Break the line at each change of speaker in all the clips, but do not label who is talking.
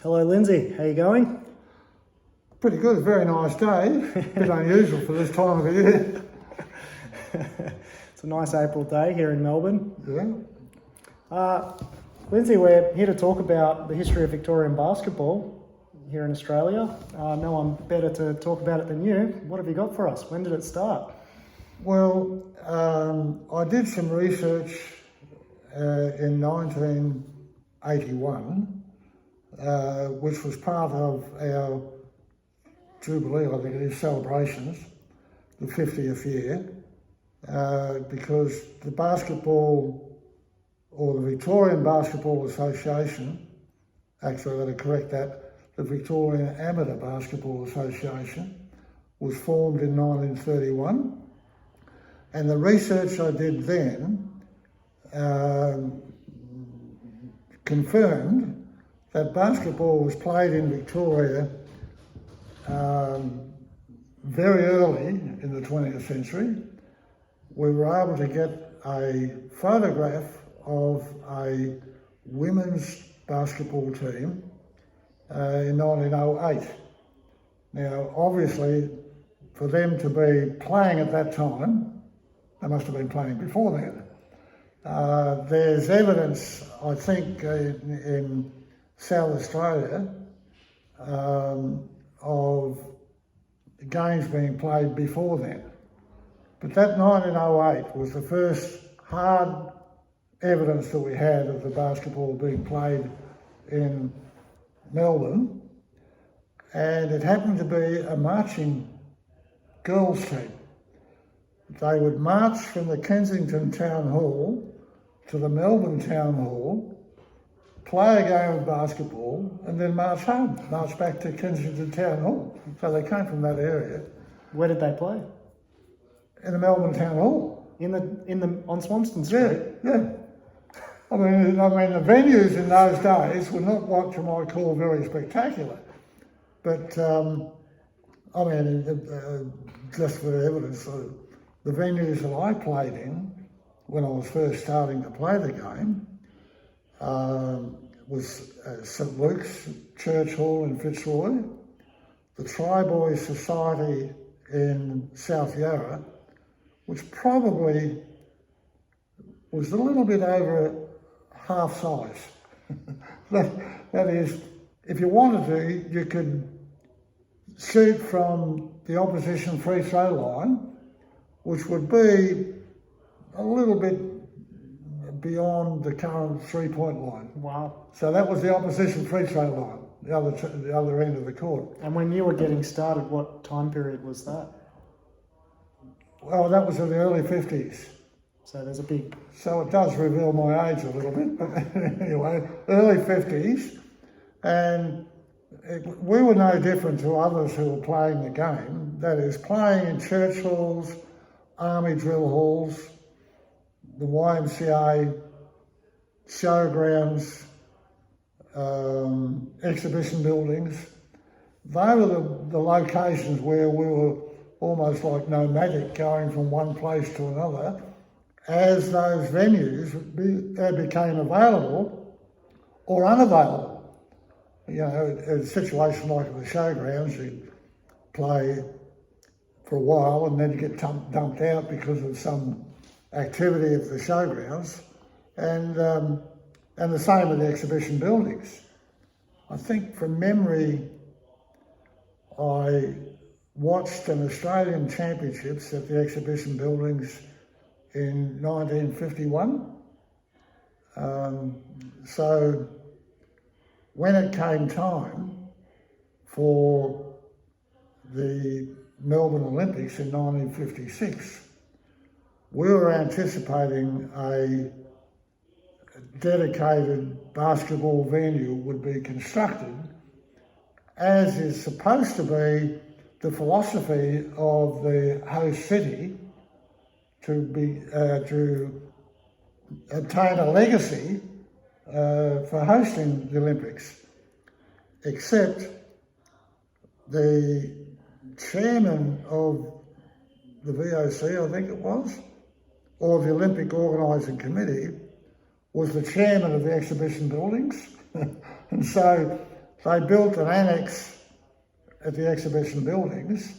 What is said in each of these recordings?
Hello, Lindsay. How you going?
Pretty good, very nice day. A bit unusual for this time of the year.
It's a nice April day here in Melbourne.
Yeah.
Lindsay, we're here to talk about the history of Victorian basketball here in Australia. No one better to talk about it than you. What have you got for us? When did it start?
Well, I did some research in 1981, which was part of our Jubilee, I think it is, celebrations, the 50th year, because the basketball, or the Victorian Basketball Association, actually I got to correct that, the Victorian Amateur Basketball Association was formed in 1931, and the research I did then confirmed that basketball was played in Victoria very early in the 20th century. We were able to get a photograph of a women's basketball team in 1908. Now, obviously, for them to be playing at that time, they must have been playing before then. There's evidence, I think, in South Australia of games being played before then. But that 1908 was the first hard evidence that we had of the basketball being played in Melbourne, and it happened to be a marching girls team. They would march from the Kensington Town Hall to the Melbourne Town Hall, play a game of basketball, and then march home, march back to Kensington Town Hall. So they came from that area.
Where did they play?
In the Melbourne Town Hall.
On Swanston Street?
Yeah. I mean, the venues in those days were not what you might call very spectacular, but just for evidence, the venues that I played in when I was first starting to play the game was St Luke's Church Hall in Fitzroy, the Tri-Boys Society in South Yarra, which probably was a little bit over half size. that is, if you wanted to, you could shoot from the opposition free throw line, which would be a little bit beyond the current three-point line.
Wow.
So that was the opposition free throw line, the other end of the court.
And when you were getting started, what time period was that?
Well, that was in the early 50s.
So there's a big...
So it does reveal my age a little bit, but anyway, early 50s. And we were no different to others who were playing the game. That is, playing in church halls, army drill halls, the YMCA, showgrounds, exhibition buildings. They were the locations where we were almost like nomadic, going from one place to another. As those venues became available or unavailable. You know, in a situation like the showgrounds, you'd play for a while and then you get dumped out because of some activity at the showgrounds, and the same with the exhibition buildings. I think from memory, I watched an Australian Championships at the exhibition buildings in 1951. So when it came time for the Melbourne Olympics in 1956, we were anticipating a dedicated basketball venue would be constructed, as is supposed to be the philosophy of the host city, to obtain a legacy for hosting the Olympics, except the chairman of the VOC, I think it was, or the Olympic Organising Committee, was the chairman of the exhibition buildings. And so They built an annex at the exhibition buildings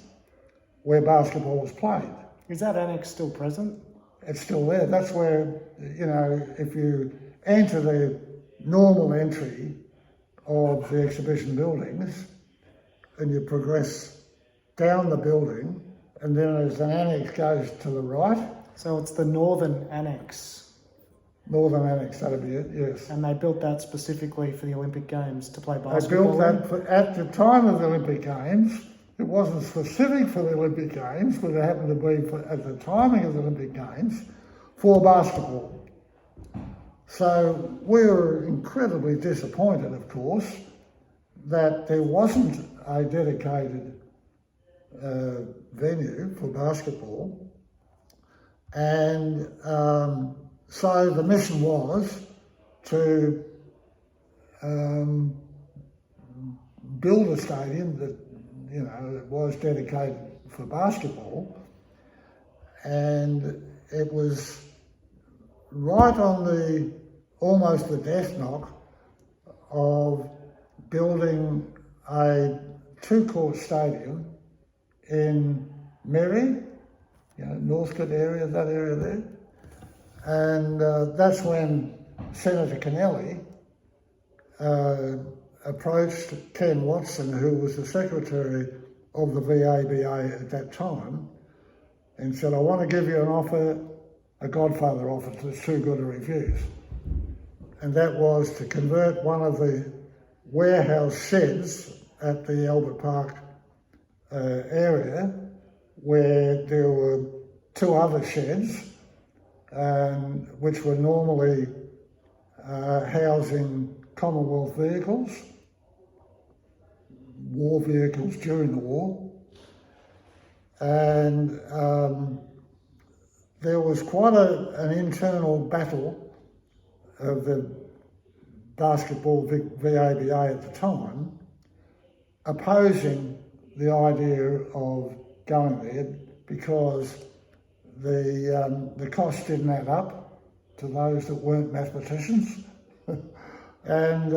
where basketball was played.
Is that annex still present?
It's still there. That's where, you know, if you enter the normal entry of the exhibition buildings and you progress down the building, and then as an annex goes to the right.
So it's the northern annex.
Northern annex, that'd be it, yes.
And they built that specifically for the Olympic Games to play
They
basketball.
built that at the time of the Olympic Games. It wasn't specific for the Olympic Games, but it happened to be at the timing of the Olympic Games for basketball. So we were incredibly disappointed, of course, that there wasn't a dedicated venue for basketball. And so the mission was to build a stadium that, you know, that was dedicated for basketball. And it was right on almost the death knock of building a 2-court stadium in Merry, you know, Northcote area, that area there. And that's when Senator Kennelly approached Ken Watson, who was the secretary of the VABA at that time, and said, I want to give you an offer, a Godfather offer that's too good to refuse. And that was to convert one of the warehouse sheds at the Albert Park area, where there were 2 other sheds, which were normally housing Commonwealth vehicles, war vehicles during the war. And there was quite an internal battle of the basketball VABA at the time, opposing the idea of going there because the cost didn't add up to those that weren't mathematicians. And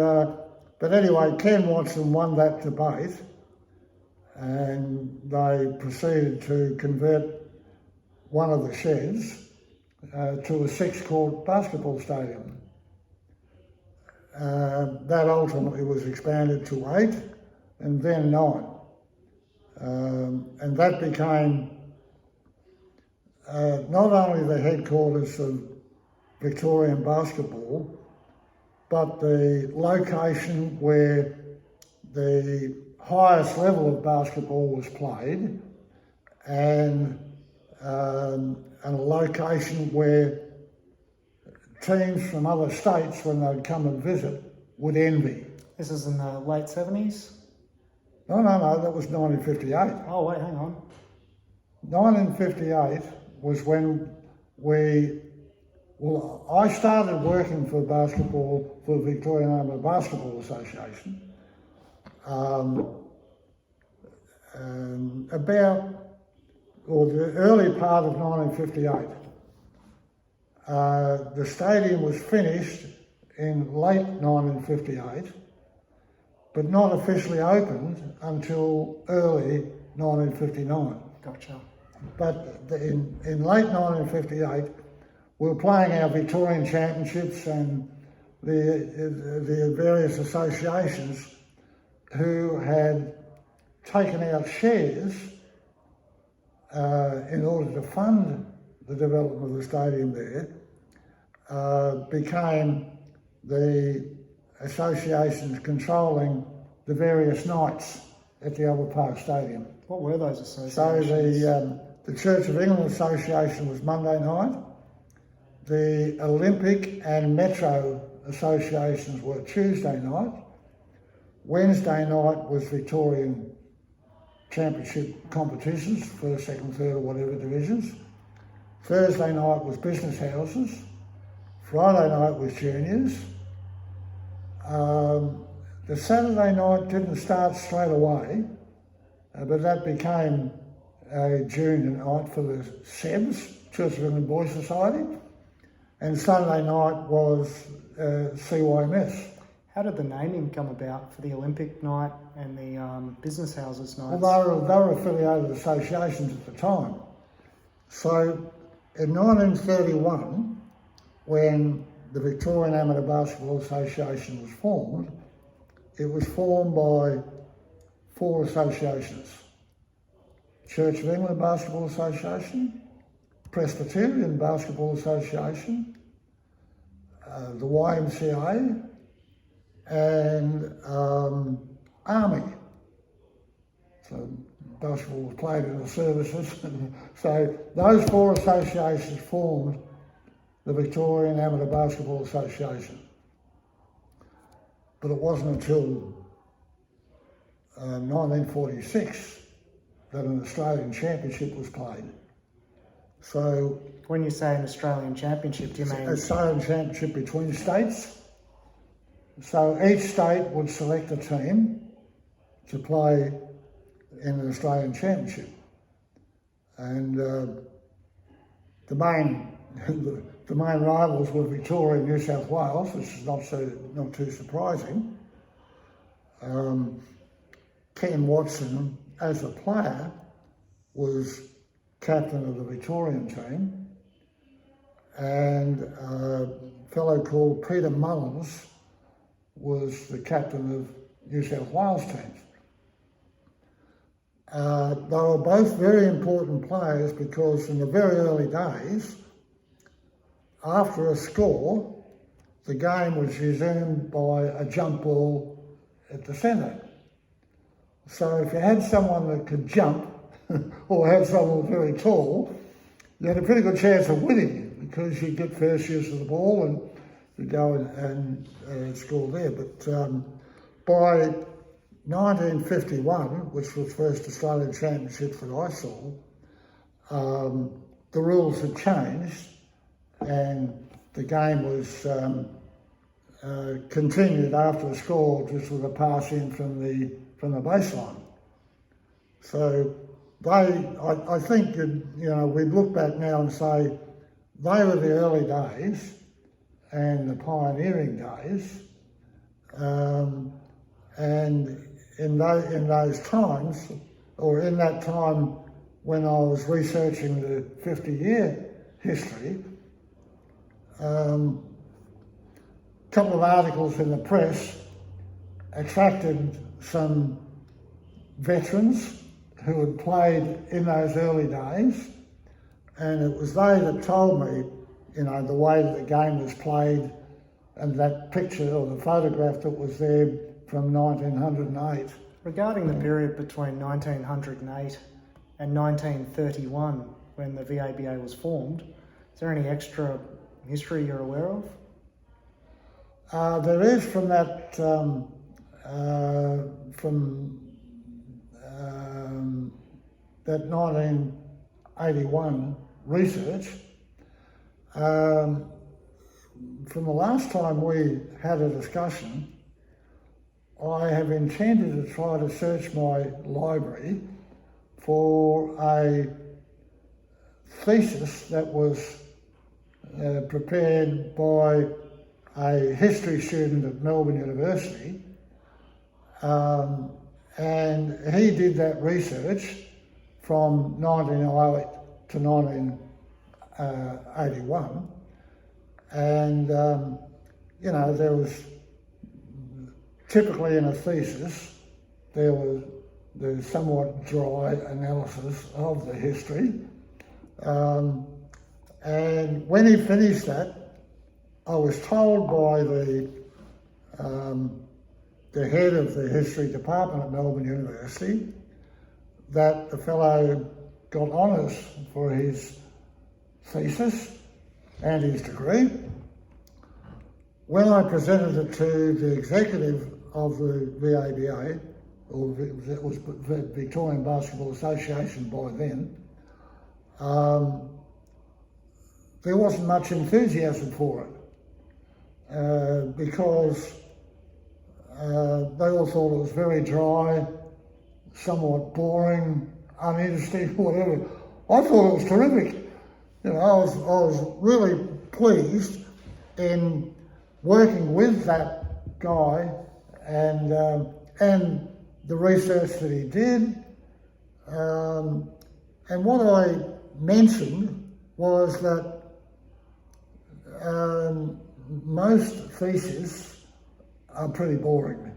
but anyway, Ken Watson won that debate, and they proceeded to convert one of the sheds to a 6-court basketball stadium. That ultimately was expanded to 8 and then 9. And that became not only the headquarters of Victorian basketball, but the location where the highest level of basketball was played, and a location where teams from other states, when they'd come and visit, would envy.
This is in the late 70s?
No, that was 1958.
Oh, wait, hang on.
1958 was when I started working for basketball, for the Victorian Amateur Basketball Association, the early part of 1958. The stadium was finished in late 1958, but not officially opened until early 1959.
Gotcha.
But in late 1958, we were playing our Victorian championships, and the various associations who had taken out shares in order to fund the development of the stadium there became the associations controlling the various nights at the Albert Park Stadium.
What were those associations?
So the Church of England Association was Monday night. The Olympic and Metro associations were Tuesday night. Wednesday night was Victorian championship competitions, first, second, third, or whatever divisions. Thursday night was business houses. Friday night was juniors. The Saturday night didn't start straight away, but that became a junior night for the SEBS, Church of England Boys Society, and Sunday night was CYMS.
How did the naming come about for the Olympic night and the business houses nights?
Well, they were affiliated associations at the time. So in 1931, when the Victorian Amateur Basketball Association was formed, it was formed by 4 associations: Church of England Basketball Association, Presbyterian Basketball Association, the YMCA, and Army. So basketball was played in the services. So those 4 associations formed the Victorian Amateur Basketball Association. But it wasn't until 1946 that an Australian Championship was played. So
When you say an Australian Championship, do you mean?
Australian Championship between states. So each state would select a team to play in an Australian Championship. And the main rivals were Victoria and New South Wales, which is not too surprising. Ken Watson, as a player, was captain of the Victorian team, and a fellow called Peter Mullins was the captain of New South Wales teams. They were both very important players because in the very early days, after a score, the game was resumed by a jump ball at the centre. So if you had someone that could jump, or had someone very tall, you had a pretty good chance of winning because you'd get first use of the ball and you'd go and score there. But by 1951, which was first Australian Championships that I saw, the rules had changed and the game was continued after a score just with a pass in from the baseline. So I think, we'd look back now and say they were the early days and the pioneering days, and in those times, or in that time when I was researching the 50-year history, a couple of articles in the press attracted some veterans who had played in those early days, and it was they that told me, the way that the game was played, and that picture or the photograph that was there from 1908.
Regarding the period between 1908 and 1931, when the VABA was formed, is there any extra history you're aware of?
There is from that, that 1981 research. From the last time we had a discussion, I have intended to try to search my library for a thesis that was prepared by a history student at Melbourne University, and he did that research from 1908 to 1981, and there was typically in a thesis there's somewhat dry analysis of the history, and when he finished that, I was told by the head of the history department at Melbourne University that the fellow got honours for his thesis and his degree. When I presented it to the executive of the VABA, or it was the Victorian Basketball Association by then, there wasn't much enthusiasm for it. Because they all thought it was very dry, somewhat boring, uninteresting, whatever. I thought it was terrific. I was really pleased in working with that guy, and the research that he did. And what I mentioned was that most theses are pretty boring,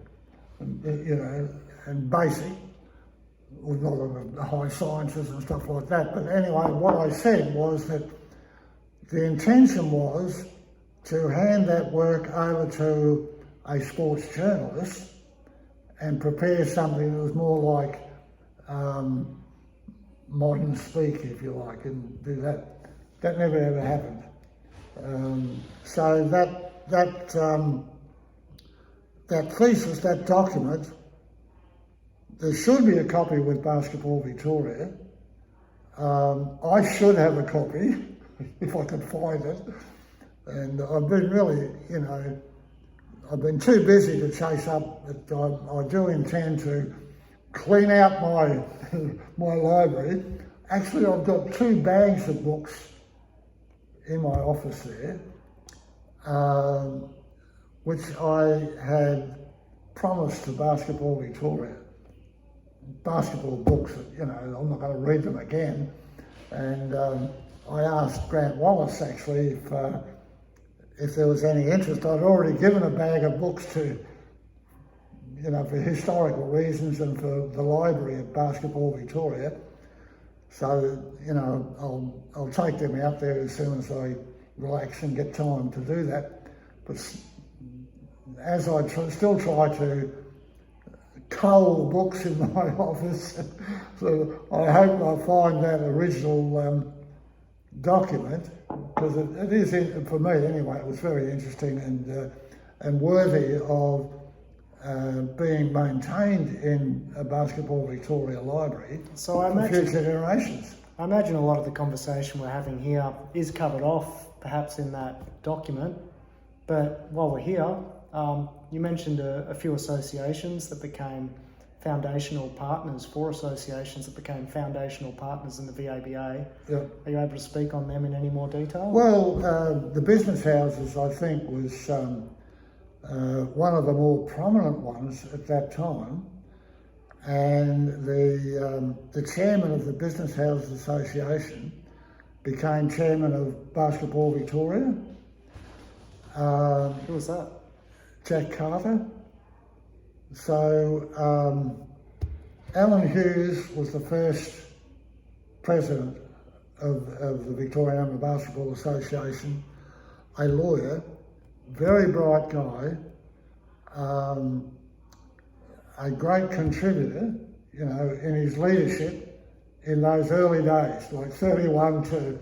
and basic, with not on the high sciences and stuff like that. But anyway, what I said was that the intention was to hand that work over to a sports journalist and prepare something that was more like modern speak, if you like, and do that. That never ever happened. So that thesis, that document, there should be a copy with Basketball Victoria. I should have a copy if I could find it. And I've been really, I've been too busy to chase up, but I do intend to clean out my library. Actually, I've got 2 bags of books in my office there, which I had promised to Basketball Victoria. Basketball books, I'm not going to read them again. And I asked Grant Wallace, actually, if there was any interest. I'd already given a bag of books to, for historical reasons and for the library at Basketball Victoria. So, I'll take them out there as soon as I relax and get time to do that. But as I still try to cull books in my office, so I hope I find that original document, because it is, for me anyway, it was very interesting and worthy of being maintained in a Basketball Victoria library for future generations.
I imagine a lot of the conversation we're having here is covered off perhaps in that document, but while we're here, you mentioned a few associations that became foundational partners, 4 associations that became foundational partners in the VABA.
Yep.
Are you able to speak on them in any more detail?
Well, the business houses, I think, was one of the more prominent ones at that time, and the chairman of the Business Houses Association became chairman of Basketball Victoria.
Who was that?
Jack Carter. So Alan Hughes was the first president of the Victorian Basketball Association, a lawyer, very bright guy, a great contributor, in his leadership in those early days, like 31 to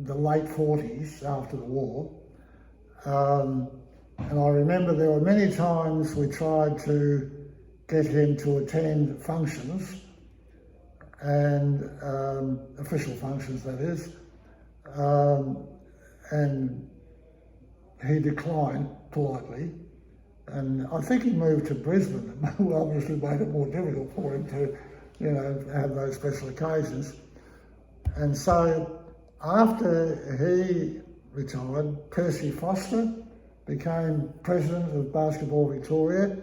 the late 40s after the war. And I remember there were many times we tried to get him to attend functions, and official functions, that is, and he declined politely. And I think he moved to Brisbane, who obviously made it more difficult for him to, have those special occasions. And so after he retired, Percy Foster became president of Basketball Victoria.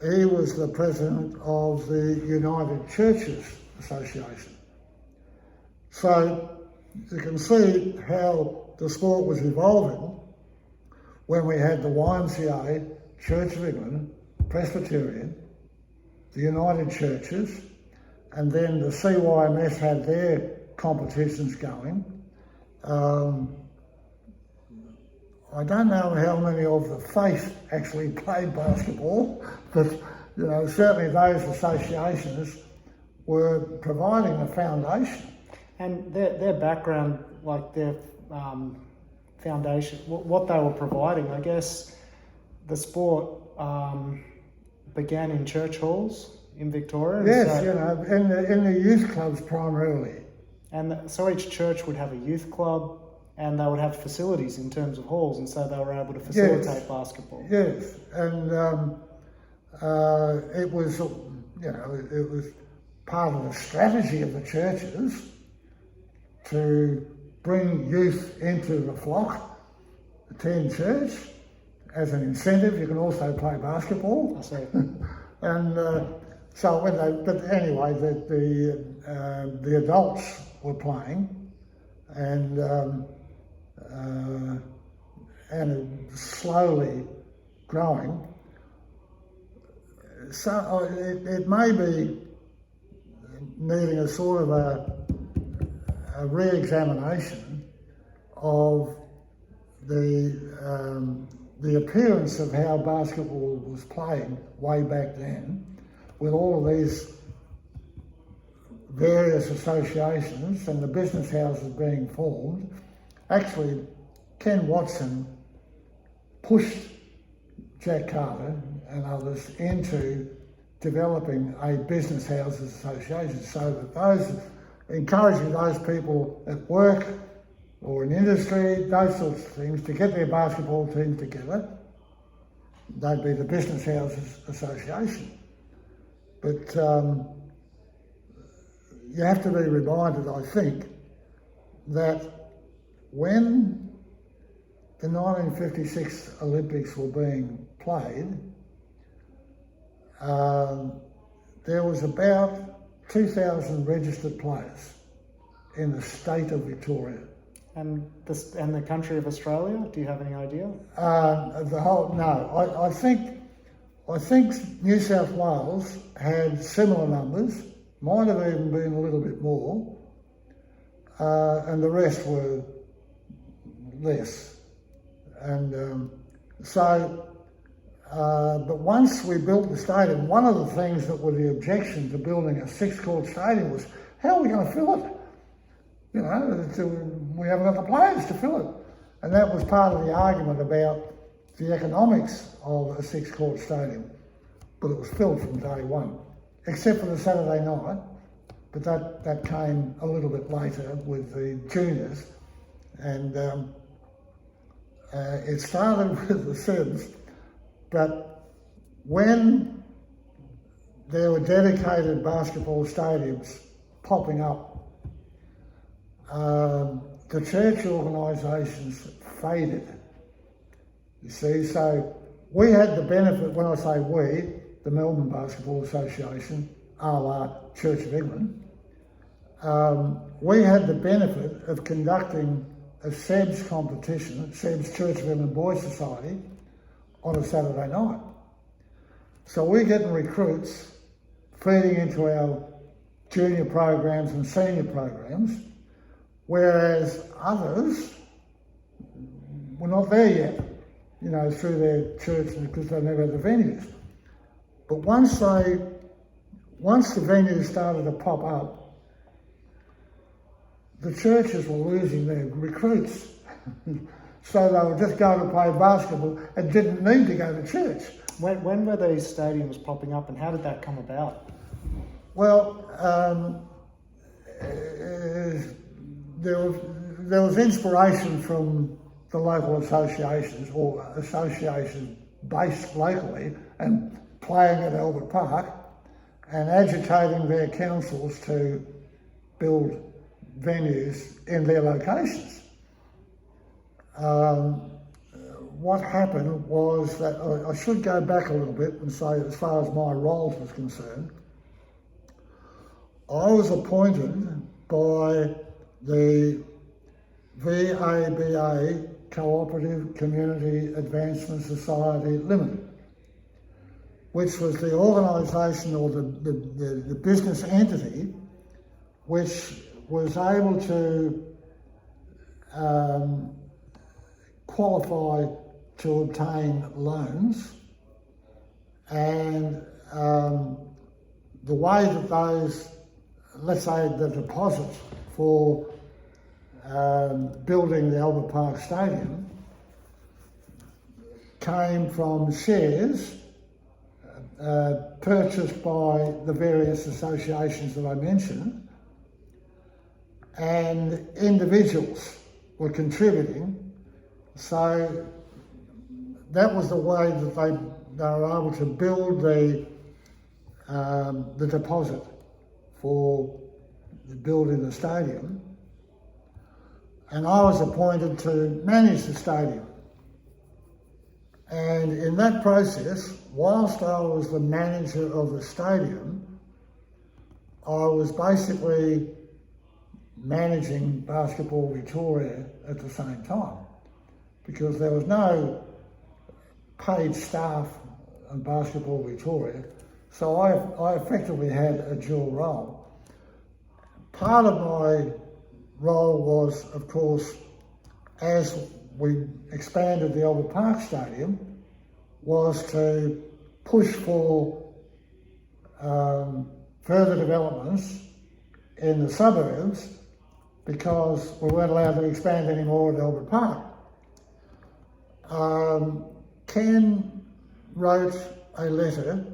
He was the president of the United Churches Association. So you can see how the sport was evolving when we had the YMCA, Church of England, Presbyterian, the United Churches, and then the CYMS had their competitions going. I don't know how many of the faith actually played basketball, but certainly those associations were providing a foundation.
And their background, like their foundation, what they were providing, I guess the sport began in church halls in Victoria.
Yes, in the youth clubs primarily.
And so each church would have a youth club, and they would have facilities in terms of halls, and so they were able to facilitate basketball.
Yes, and it was, it was part of the strategy of the churches to bring youth into the flock, attend church, as an incentive. You can also play basketball.
I see.
And so when but anyway, the adults were playing, and slowly growing. So it may be needing a sort of a re-examination of the appearance of how basketball was played way back then, with all of these various associations and the business houses being formed. Actually, Ken Watson pushed Jack Carter and others into developing a business houses association, so that encouraging those people at work or in industry, those sorts of things, to get their basketball teams together. They'd be the Business Houses Association. But you have to be reminded, I think, that when the 1956 Olympics were being played, there was about 2,000 registered players in the state of Victoria.
And the country of Australia, do you have any idea?
I think New South Wales had similar numbers, might have even been a little bit more, and the rest were less. And but once we built the stadium, one of the things that were the objection to building a 6-court stadium was, how are we going to fill it? You know, we haven't got the players to fill it. And that was part of the argument about the economics of a 6-court stadium. But it was filled from day one, except for the Saturday night. But that came a little bit later with the juniors. And it started with the Sibs. But when there were dedicated basketball stadiums popping up, the church organisations faded. You see, so we had the benefit, when I say we, the Melbourne Basketball Association, a la Church of England, we had the benefit of conducting a SEBS competition, SEBS Church of England Boys Society, on a Saturday night. So we're getting recruits feeding into our junior programs and senior programs, whereas others were not there yet, you know, through their church, because they never had the venues. But once the venues started to pop up, the churches were losing their recruits. So they would just go to play basketball and didn't need to go to church.
When were these stadiums popping up, and how did that come about?
Well, there was inspiration from the local associations, or associations based locally and playing at Albert Park, and agitating their councils to build venues in their locations. What happened was that, I should go back a little bit and say, as far as my role was concerned, I was appointed by the VABA Cooperative Community Advancement Society Limited, which was the organisation or the business entity which was able to qualify to obtain loans, and the way that those, let's say the deposits for building the Albert Park Stadium came from shares purchased by the various associations that I mentioned, and individuals were contributing. So that was the way that they were able to build the deposit for building the stadium. And I was appointed to manage the stadium. And in that process, whilst I was the manager of the stadium, I was basically managing Basketball Victoria at the same time, because there was no paid staff on Basketball Victoria, so I effectively had a dual role. Part of my role was, of course, as we expanded the Albert Park Stadium, was to push for further developments in the suburbs, because we weren't allowed to expand any more at Albert Park. Ken wrote a letter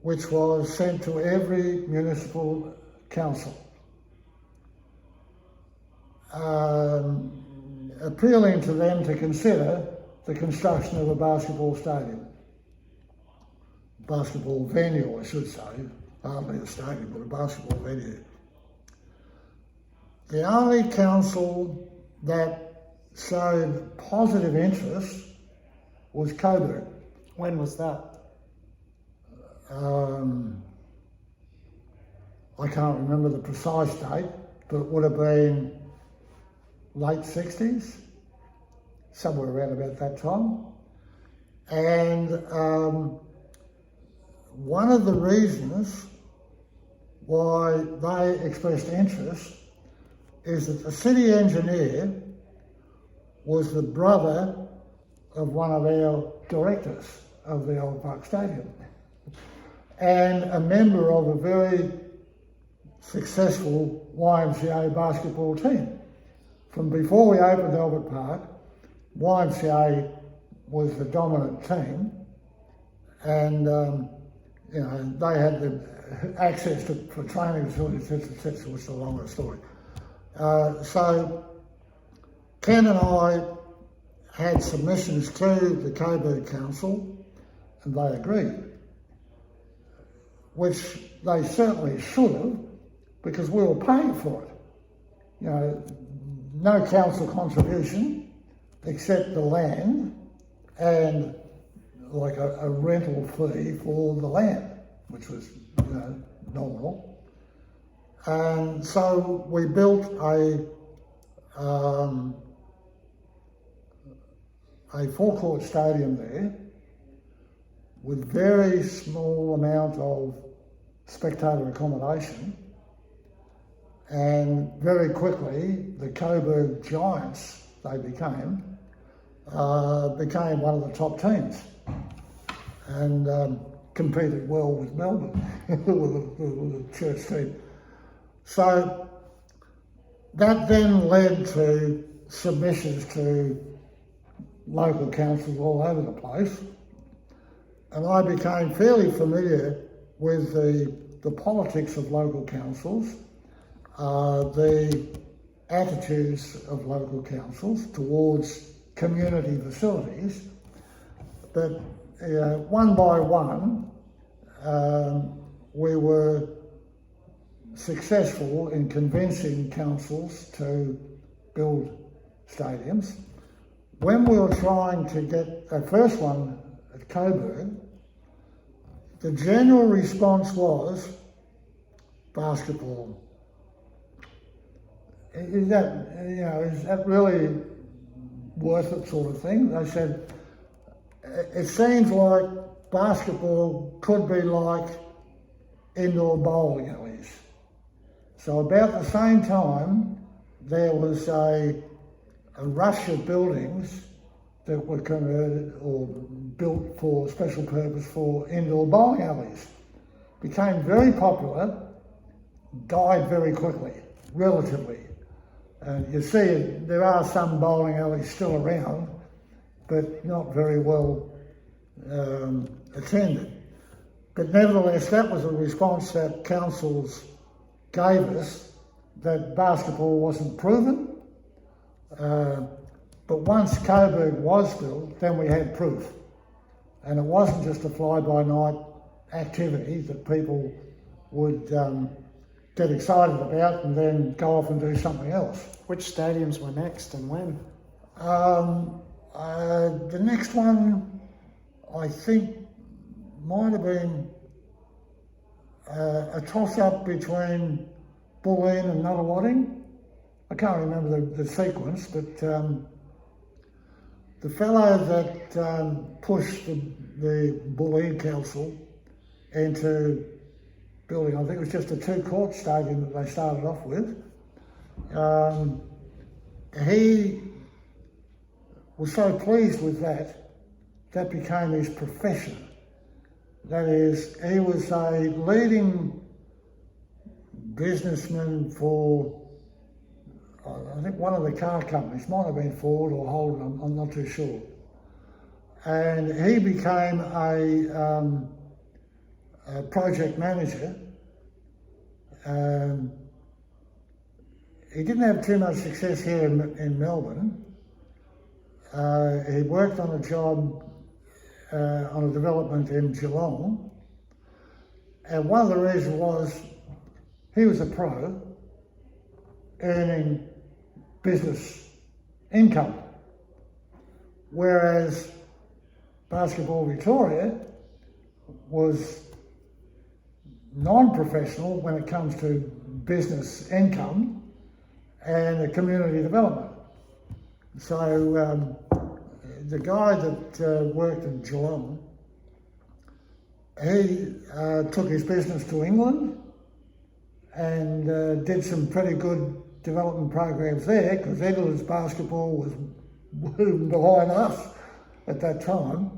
which was sent to every municipal council, appealing to them to consider the construction of a basketball stadium. Basketball venue, I should say, hardly a stadium, but a basketball venue. The only council that showed positive interest was Coburg.
When was that?
I can't remember the precise date, but it would have been late 60s, somewhere around about that time. And one of the reasons why they expressed interest is that the city engineer was the brother of one of our directors of the Old Park Stadium, and a member of a very successful YMCA basketball team. From before we opened Albert Park, YMCA was the dominant team, and they had the access for training facilities, etc., which is a longer story. So Ken and I had submissions to the Coburg Council, and they agreed, which they certainly should have, because we were paying for it. You know, no council contribution except the land and like a rental fee for the land, which was, nominal. And so we built a forecourt stadium there with very small amount of spectator accommodation, and very quickly the Coburg Giants, they became one of the top teams, and competed well with Melbourne, with the church team. So that then led to submissions to local councils all over the place, and I became fairly familiar with the politics of local councils, the attitudes of local councils towards community facilities. But one by one, we were successful in convincing councils to build stadiums. When we were trying to get the first one at Coburg, the general response was basketball. Is that really worth it, sort of thing? They said, it seems like basketball could be like indoor bowling alleys. So about the same time, there was a rush of buildings that were converted or built for special purpose for indoor bowling alleys. Became very popular, died very quickly, relatively. And you see, there are some bowling alleys still around, but not very well attended. But nevertheless, that was a response that councils gave us, that basketball wasn't proven. But once Coburg was built, then we had proof. And it wasn't just a fly-by-night activity that people would get excited about and then go off and do something else.
Which stadiums were next and when?
The next one I think might have been a toss-up between Bulleen and Nunawading. I can't remember the sequence, but the fellow that pushed the Bulleen Council into building, I think it was just a 2-court stadium that they started off with, he was so pleased with that became his profession. That is, he was a leading businessman for, I think, one of the car companies, might have been Ford or Holden, I'm not too sure. And he became a project manager. He didn't have too much success here in Melbourne. He worked on a job, on a development in Geelong. And one of the reasons was he was a pro, earning business income. Whereas Basketball Victoria was non-professional when it comes to business income and community development. So the guy that worked in Geelong, he took his business to England and did some pretty good development programs there, because England's basketball was behind us at that time,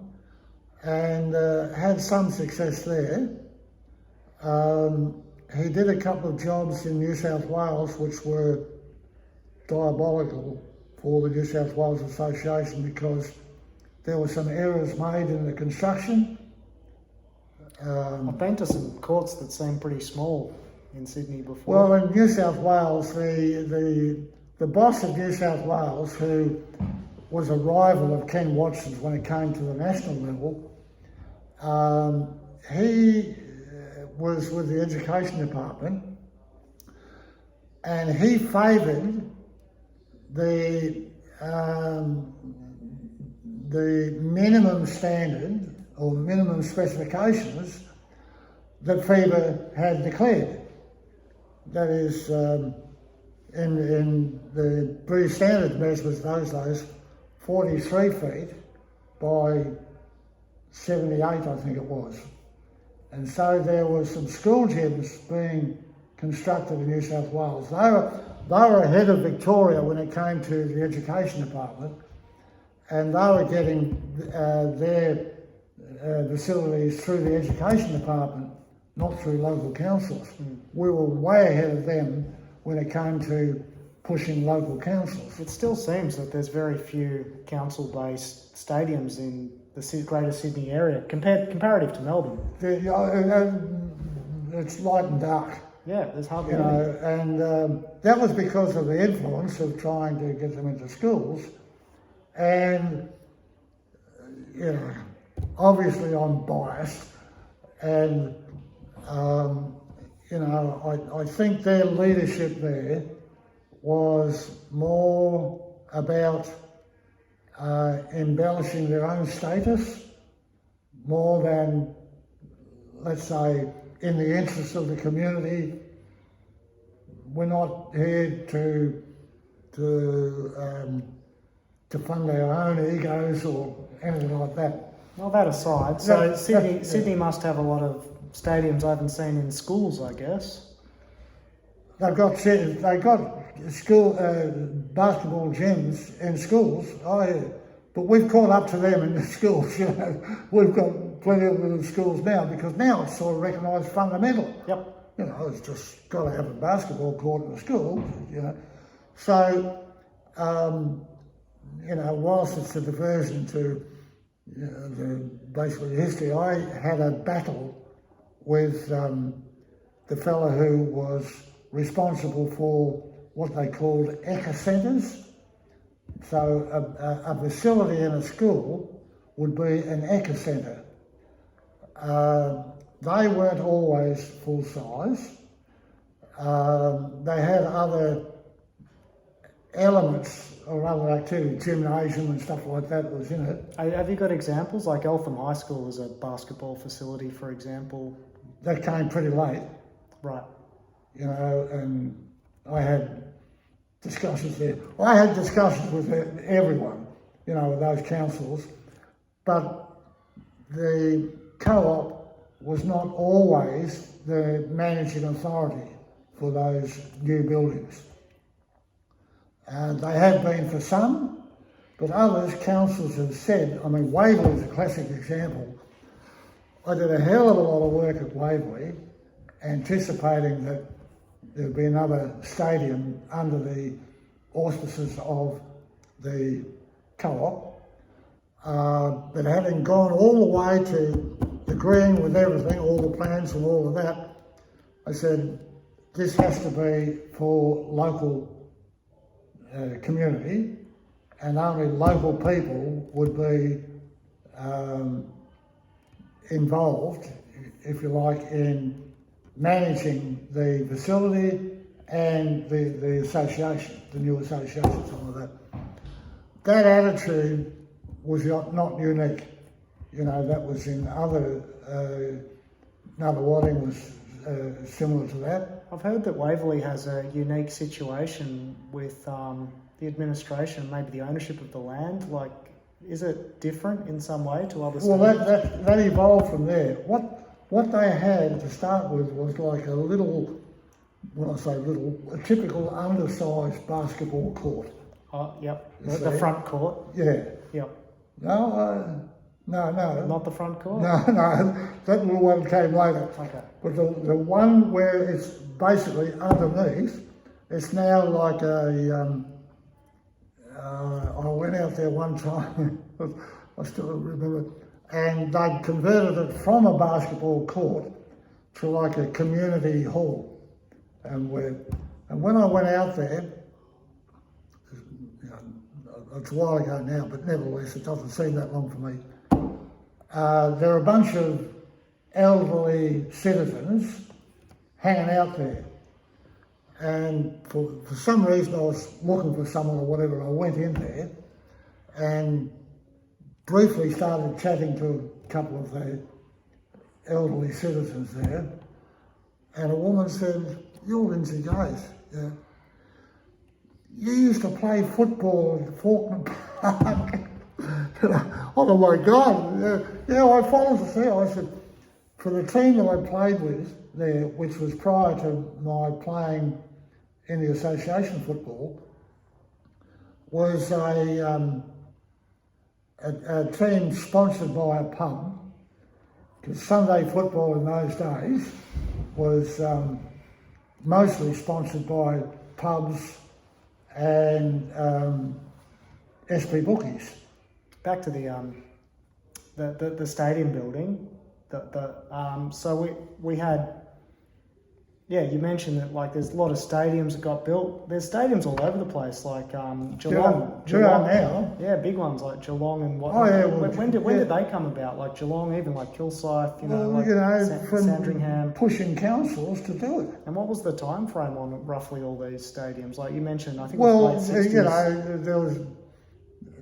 and had some success there. He did a couple of jobs in New South Wales which were diabolical for the New South Wales Association, because there were some errors made in the construction.
I've been to some courts that seem pretty small in Sydney before.
Well, in New South Wales, the boss of New South Wales, who was a rival of Ken Watson's when it came to the national level, he was with the Education Department, and he favoured the minimum standard or minimum specifications that FIBA had declared. That is, in the British standard measurements those days, 43 feet by 78, I think it was. And so there were some school gyms being constructed in New South Wales. They were ahead of Victoria when it came to the Education Department, and they were getting their facilities through the Education Department, not through local councils. We were way ahead of them when it came to pushing local councils.
It still seems that there's very few council-based stadiums in the Greater Sydney area, comparative to Melbourne.
It's light and dark.
Yeah, there's hardly
any.
any.
And that was because of the influence of trying to get them into schools. And, obviously I'm biased, and, I think their leadership there was more about embellishing their own status more than, let's say, in the interest of the community. We're not here to fund our own egos or anything like that.
Well, that aside, so Sydney must have a lot of stadiums I haven't seen in schools, I guess.
They've got school basketball gyms in schools, but we've caught up to them in the schools. We've got plenty of them in schools now, because now it's sort of recognised fundamental.
Yep.
It's just got to have a basketball court in the school. So whilst it's a diversion to basically history, I had a battle with the fellow who was responsible for what they called ecocentres. So a facility in a school would be an ecocentre. They weren't always full size. They had other elements or other activity, gymnasium and stuff like that was in it.
Have you got examples? Like Eltham High School was a basketball facility, for example.
That came pretty late,
Right.
you know, and I had discussions there. I had discussions with everyone, you know, with those councils, but the co-op was not always the managing authority for those new buildings. They have been for some, but others, councils have said, I mean, Waverley is a classic example. I did a hell of a lot of work at Waverley, anticipating that there'd be another stadium under the auspices of the co-op, but having gone all the way to agreeing with everything, all the plans and all of that, I said, this has to be for local community, and only local people would be involved, if you like, in managing the facility and the association, the new association, some of that. That attitude was not unique. You know, that was in other Nunawading was similar to that.
I've heard that Waverley has a unique situation with the administration, maybe the ownership of the land. Like, is it different in some way to other states?
Well, that evolved from there. What they had to start with was like a little, when I say little, a typical undersized basketball court.
Oh, yep. The front court.
Yeah.
Yep.
No.
Not the front court?
No, that little one came later.
Okay.
But the one where it's basically underneath, it's now like a, I went out there one time, I still remember, and they'd converted it from a basketball court to like a community hall. And when I went out there, you know, it's a while ago now, but nevertheless, it doesn't seem that long for me. There are a bunch of elderly citizens hanging out there. And for some reason I was looking for someone or whatever, I went in there and briefly started chatting to a couple of the elderly citizens there. And a woman said, "You're Lindsay Gaze. Yeah. You used to play football at Faulkner Park." Oh my God, yeah, I followed the thing. I said, for the team that I played with there, which was prior to my playing in the association football, was a team sponsored by a pub, because Sunday football in those days was mostly sponsored by pubs and SP bookies.
Back to the stadium building. So we had, yeah, you mentioned that like there's a lot of stadiums that got built. There's stadiums all over the place, like Geelong
now.
Yeah, big ones like Geelong and what.
Oh yeah.
When did they come about? Like Geelong, even like Kilsyth,
from
Sandringham,
pushing councils to do it.
And what was the time frame on roughly all these stadiums? Like you mentioned, I think
well,
it was late 60s.
You know, there was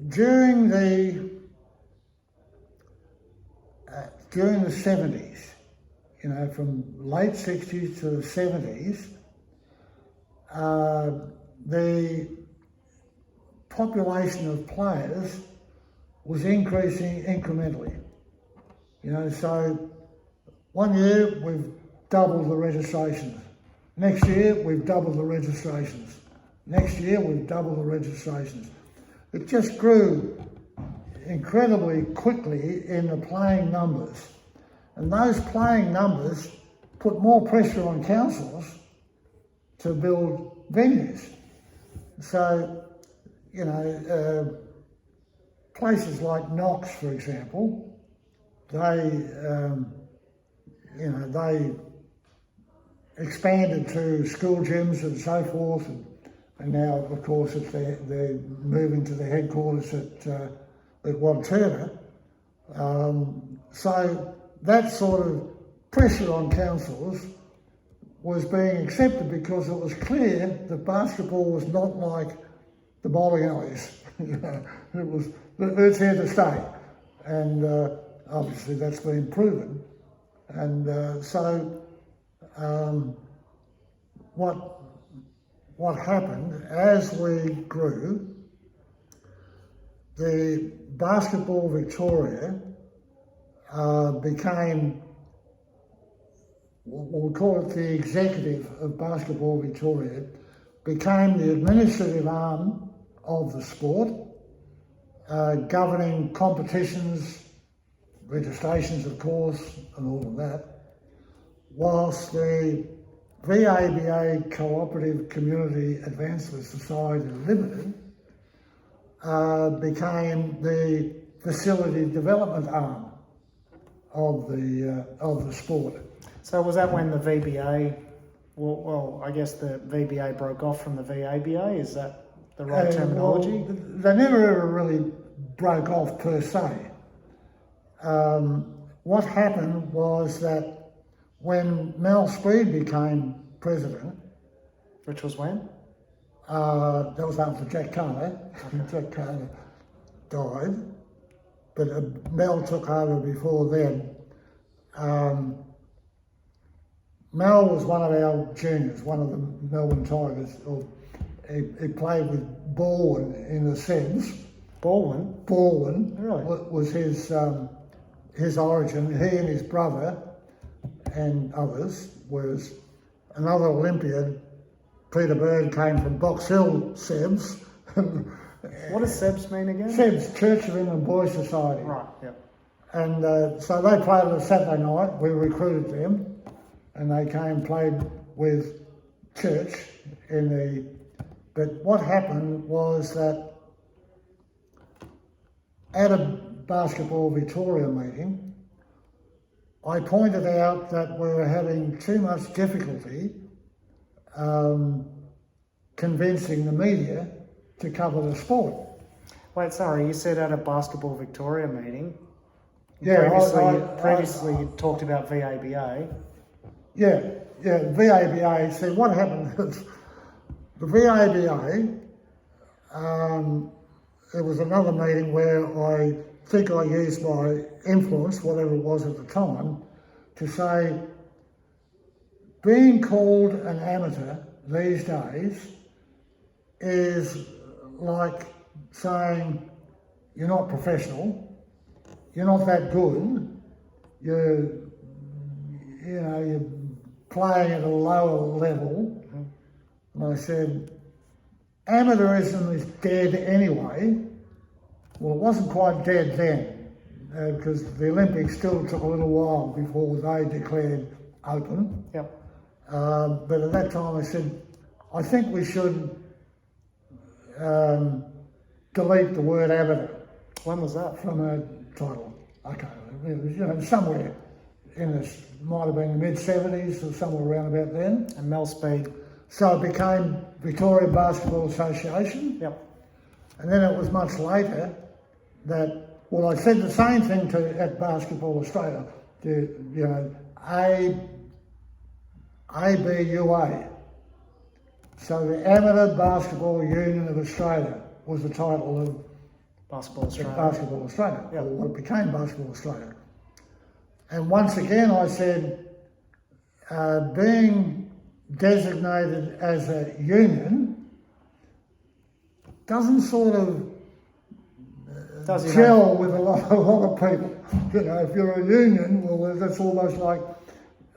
during the 70s, you know, from late 60s to the 70s, the population of players was increasing incrementally. You know, so one year we've doubled the registrations. Next year we've doubled the registrations. Next year we've doubled the registrations. It just grew incredibly quickly in the playing numbers. And those playing numbers put more pressure on councils to build venues. So, you know, places like Knox, for example, they expanded to school gyms and so forth, and now, of course, if they're moving to the headquarters at Wantirna. So that sort of pressure on councils was being accepted because it was clear that basketball was not like the bowling alleys. It's here to stay, and obviously that's been proven. And so what happened as we grew, the Basketball Victoria became, we'll call it the executive of Basketball Victoria, became the administrative arm of the sport, governing competitions, registrations of course, and all of that, whilst the VABA Cooperative Community Advancement Society Limited became the facility development arm of the sport.
So was that when the VBA, well, I guess the VBA broke off from the VABA? Is that the right terminology?
Well, they never ever really broke off per se. What happened was that when Mel Speed became president,
Which was when?
that was after Jack Carter. Jack Carter died, but Mel took over before then. Mel was one of our juniors, one of the Melbourne Tigers. He played with Baldwin in the Sebs.
Baldwin?
Baldwin
Really?
was his origin. He and his brother and others, whereas another Olympian, Peter Bird, came from Box Hill Sebs.
What does SEBS mean again?
Sebs, Church of England Boys Society.
Right, yeah.
And so they played on a Saturday night. We recruited them, and they came and played with Church in the. But what happened was that at a Basketball Victoria meeting, I pointed out that we were having too much difficulty convincing the media to cover the sport.
Wait, sorry, you said at a Basketball Victoria meeting.
Yeah,
Previously you talked about VABA.
Yeah, VABA. See, what happened is the VABA, there was another meeting where I think I used my influence, whatever it was at the time, to say being called an amateur these days is like saying you're not professional, you're not that good, you're playing at a lower level. And I said, amateurism is dead anyway. Well, it wasn't quite dead then, because the Olympics still took a little while before they declared open.
Yep.
But at that time I said, I think we should delete the word amateur.
When was that?
From a title. Okay, it was, somewhere in this, might have been the mid-70s or somewhere around about then.
And Mel Speed.
So it became Victoria Basketball Association.
Yep.
And then it was much later that, well, I said the same thing at Basketball Australia, ABUA. So the Amateur Basketball Union of Australia was the title of
Basketball Australia.
Basketball Australia,
Yep.
or what became Basketball Australia. And once again I said, being designated as a union doesn't sort of gel with a lot of people. If you're a union, well, that's almost like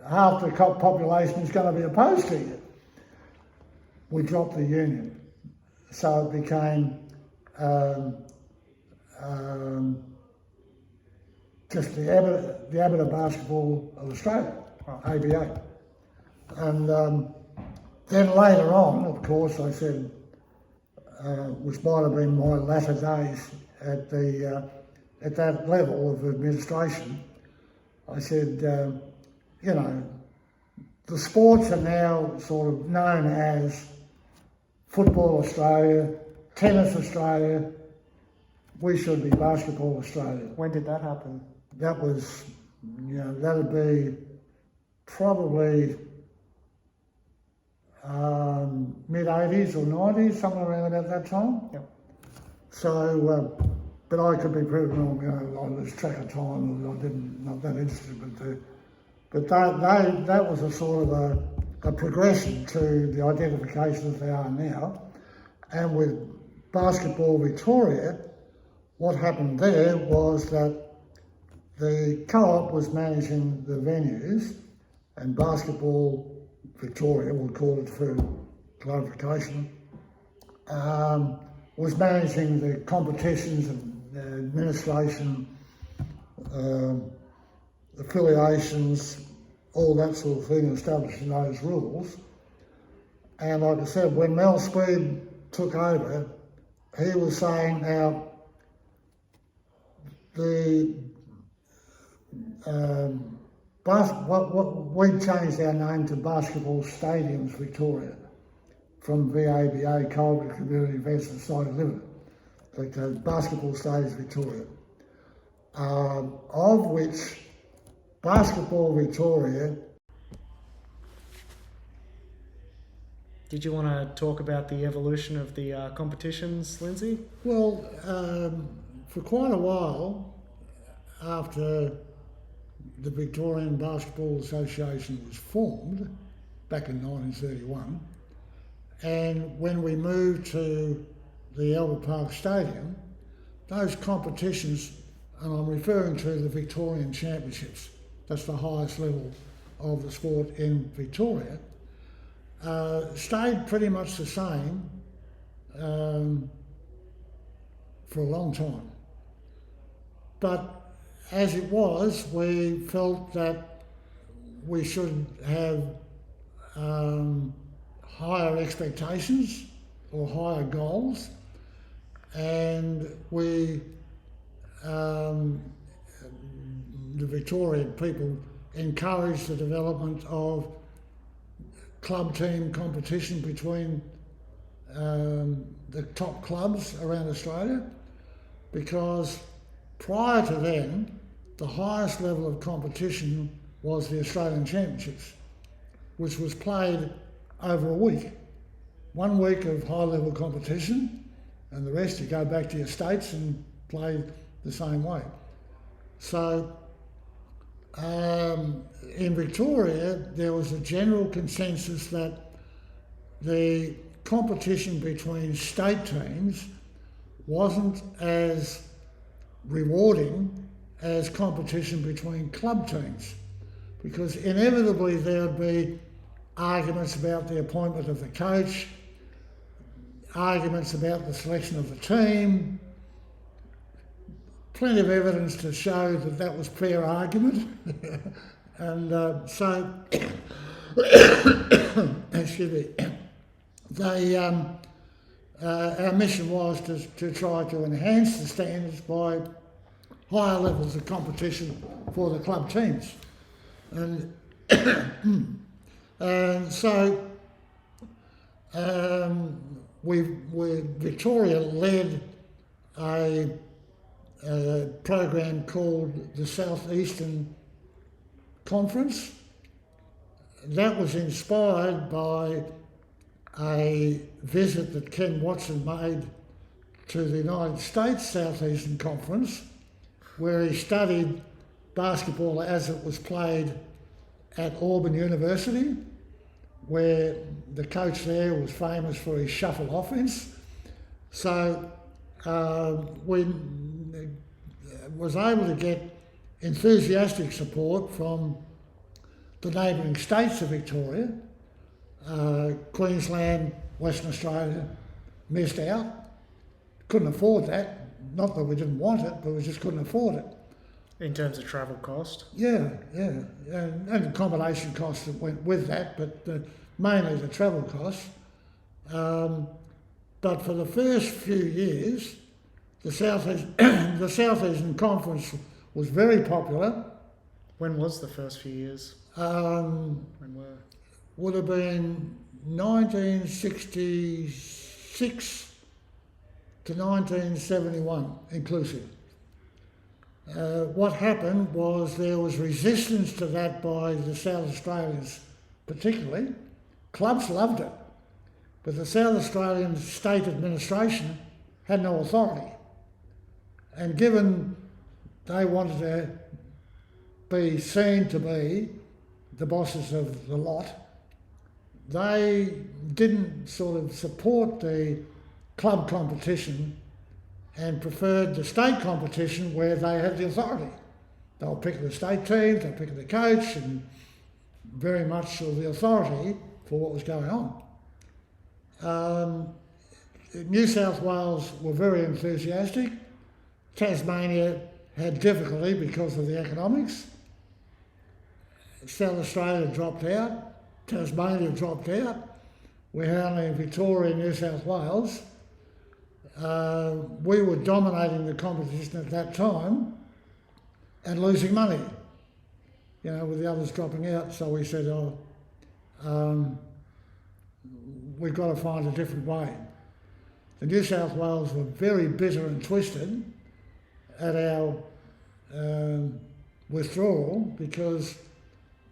half the population is going to be opposed to you. We dropped the union, so it became just the Amateur Basketball of Australia, ABA. And then later on, of course, I said, which might have been my latter days at that level of administration, I said, the sports are now sort of known as Football Australia, Tennis Australia. We should be Basketball Australia.
When did that happen?
That was, that'd be probably mid-80s or 90s, somewhere around about that time.
Yep.
So, but I could be proven wrong, I lose track of time, not that interested, but that was a sort of a progression to the identification that they are now. And with Basketball Victoria, what happened there was that the co-op was managing the venues, and Basketball Victoria, we'll call it for clarification, was managing the competitions and the administration, affiliations, all that sort of thing, establishing those rules. And like I said, when Mel Speed took over, he was saying now we changed our name to Basketball Stadiums Victoria from VABA, Cold Community Events Society Limited, like Basketball Stadiums Victoria, of which Basketball Victoria.
Did you want to talk about the evolution of the competitions, Lindsay?
Well, for quite a while after the Victorian Basketball Association was formed back in 1931, and when we moved to the Albert Park Stadium, those competitions, and I'm referring to the Victorian Championships, that's the highest level of the sport in Victoria, stayed pretty much the same for a long time. But as it was, we felt that we should have higher expectations or higher goals, and we, the Victorian people, encouraged the development of club team competition between the top clubs around Australia, because prior to then, the highest level of competition was the Australian Championships, which was played over a week. 1 week of high-level competition, and the rest you go back to your states and play the same way. So in Victoria, there was a general consensus that the competition between state teams wasn't as rewarding as competition between club teams, because inevitably there would be arguments about the appointment of the coach, arguments about the selection of the team, plenty of evidence to show that that was fair argument. And so, excuse me, our mission was to try to enhance the standards by higher levels of competition for the club teams. And so Victoria led a program called the Southeastern Conference. That was inspired by a visit that Ken Watson made to the United States Southeastern Conference, where he studied basketball as it was played at Auburn University, where the coach there was famous for his shuffle offense. So we was able to get enthusiastic support from the neighbouring states of Victoria. Queensland, Western Australia missed out. Couldn't afford that. Not that we didn't want it, but we just couldn't afford it.
In terms of travel cost?
Yeah. And accommodation costs that went with that, but mainly the travel costs. But for the first few years, the Southeastern Conference was very popular.
When was the first few years?
When were? Would have been 1966 to 1971 inclusive. What happened was there was resistance to that by the South Australians particularly, clubs loved it, but the South Australian state administration had no authority. And given they wanted to be seen to be the bosses of the lot, they didn't sort of support the club competition and preferred the state competition where they had the authority. They were picking the state teams, they were picking the coach, and very much of the authority for what was going on. New South Wales were very enthusiastic. Tasmania had difficulty because of the economics. South Australia dropped out. Tasmania dropped out. We had only in Victoria and New South Wales. We were dominating the competition at that time and losing money, with the others dropping out. So we said, we've got to find a different way. The New South Wales were very bitter and twisted at our withdrawal because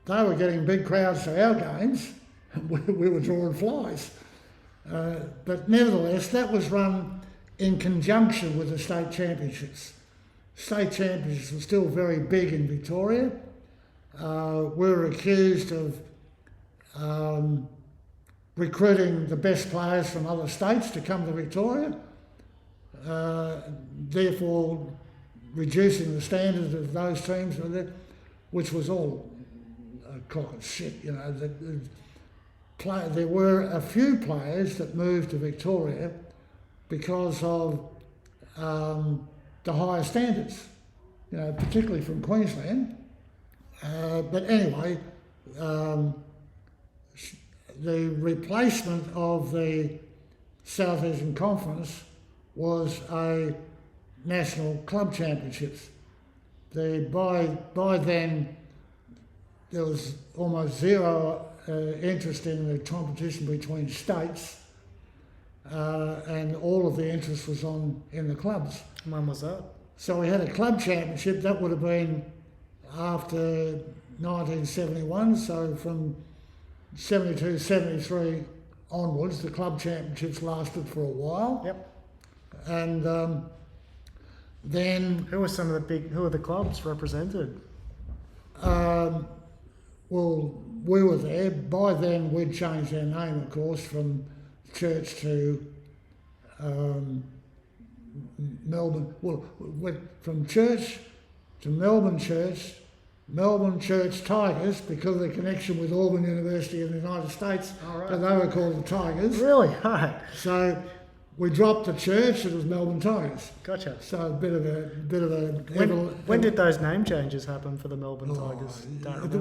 they were getting big crowds to our games and we were drawing flies. But nevertheless, that was run in conjunction with the state championships. State championships were still very big in Victoria. We were accused of recruiting the best players from other states to come to Victoria, therefore reducing the standard of those teams, which was all a crock of shit. There were a few players that moved to Victoria because of the higher standards, particularly from Queensland. But anyway, the replacement of the South Eastern Conference was a national club championships. By then, there was almost zero interest in the competition between states, and all of the interest was in the clubs.
When was that?
So we had a club championship. That would have been after 1971, so from 72, 73 onwards, the club championships lasted for a while.
Yep.
And then...
Who are the clubs represented?
Well, we were there. By then, we'd changed our name, of course, from Church to Melbourne. Well, went from Church to Melbourne Church Tigers, because of the connection with Auburn University in the United States.
Oh, right.
But they were called the Tigers.
Really? Right.
So we dropped the Church, it was Melbourne Tigers.
Gotcha.
So a bit of a
When did those name changes happen for the Melbourne Tigers?
It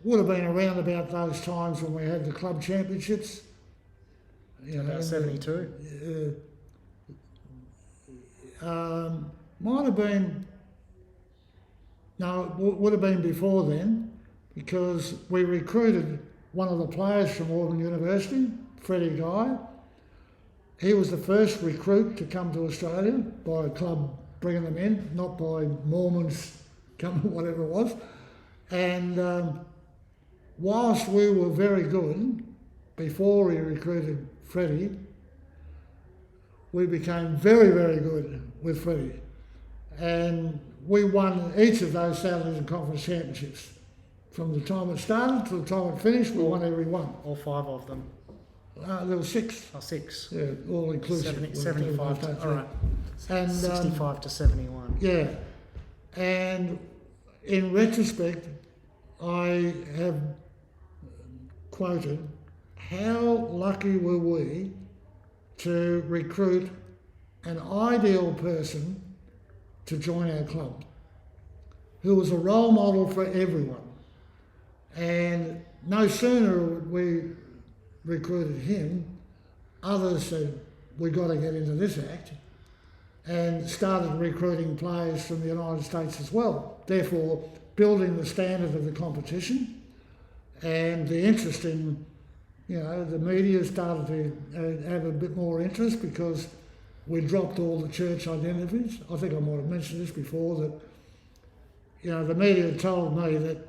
would have been around about those times when we had the club championships.
About 72.
Might have been. No, it would have been before then, because we recruited one of the players from Auburn University, Freddie Guy. He was the first recruit to come to Australia by a club bringing them in, not by Mormons coming, whatever it was. And whilst we were very good, before we recruited Freddie, we became very, very good with Freddie. And we won each of those South Eastern Conference championships. From the time it started to the time it finished, we won every one.
All 5 of them?
There were 6.
Oh, 6.
Yeah, all inclusive.
75 to, all right.
And,
65 to 71.
Yeah. And in retrospect, I have quoted, how lucky were we to recruit an ideal person to join our club, who was a role model for everyone. And no sooner we recruited him, others said, we've got to get into this act, and started recruiting players from the United States as well, therefore building the standard of the competition. And the interest in, the media started to have a bit more interest, because we dropped all the church identities. I think I might have mentioned this before, that, the media told me that